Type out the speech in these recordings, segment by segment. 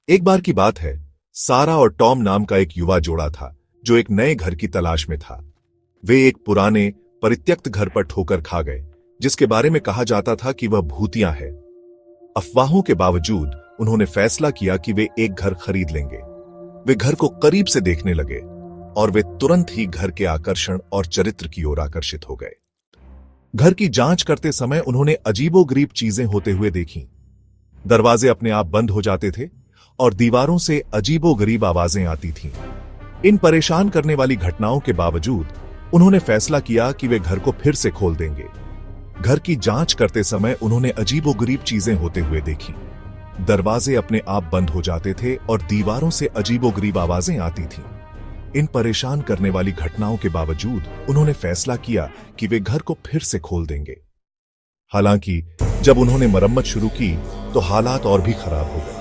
एक बार की बात है, सारा और टॉम नाम का एक युवा जोड़ा था जो एक नए घर की तलाश में था। वे एक पुराने परित्यक्त घर पर ठोकर खा गए, जिसके बारे में कहा जाता था कि वह भूतिया है। अफवाहों के बावजूद उन्होंने फैसला किया कि वे एक घर खरीद लेंगे। वे घर को करीब से देखने लगे और वे तुरंत ही घर के आकर्षण और चरित्र की ओर आकर्षित हो गए। घर की जांच करते समय उन्होंने अजीबोगरीब चीजें होते हुए देखीं। दरवाजे अपने आप बंद हो जाते थे और दीवारों से अजीबोगरीब आवाजें आती थीं। इन परेशान करने वाली घटनाओं के बावजूद उन्होंने फैसला किया कि वे घर को फिर से खोल देंगे। घर की जांच करते समय उन्होंने अजीबोगरीब चीजें होते हुए देखी। दरवाजे अपने आप बंद हो जाते थे और दीवारों से अजीबोगरीब आवाजें आती थीं। इन परेशान करने वाली घटनाओं के बावजूद उन्होंने फैसला किया कि वे घर को फिर से खोल देंगे। हालांकि जब उन्होंने मरम्मत शुरू की तो हालात और भी खराब हो गए।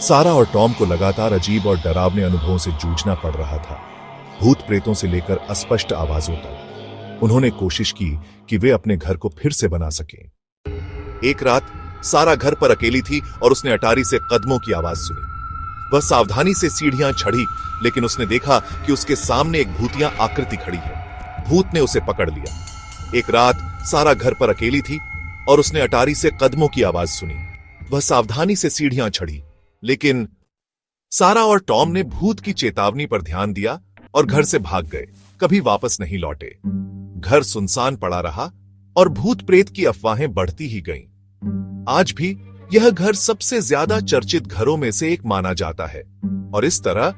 सारा और टॉम को लगातार अजीब और डरावने अनुभवों से जूझना पड़ रहा था, भूत प्रेतों से लेकर अस्पष्ट आवाजों तक। उन्होंने कोशिश की कि वे अपने घर को फिर से बना सकें। एक रात सारा घर पर अकेली थी और उसने अटारी से कदमों की आवाज सुनी। वह सावधानी से सीढ़ियां चढ़ी, लेकिन उसने देखा कि उसके सामने एक भूतिया आकृति खड़ी है। भूत ने उसे पकड़ लिया। एक रात सारा घर पर अकेली थी और उसने अटारी से कदमों की आवाज सुनी। वह सावधानी से सीढ़ियां चढ़ी, लेकिन सारा और टॉम ने भूत की चेतावनी पर ध्यान दिया और घर से भाग गए, कभी वापस नहीं लौटे। घर सुनसान पड़ा रहा और भूत प्रेत की अफवाहें बढ़ती ही गईं। आज भी यह घर सबसे ज्यादा चर्चित घरों में से एक माना जाता है और इस तरह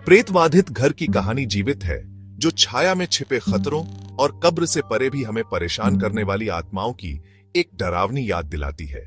प्रेतवाधित घर की कहानी जीवित है, जो छाया में छिपे खतरों और कब्र से परे भी हमें परेशान करने वाली आत्माओं की एक डरावनी याद दिलाती है।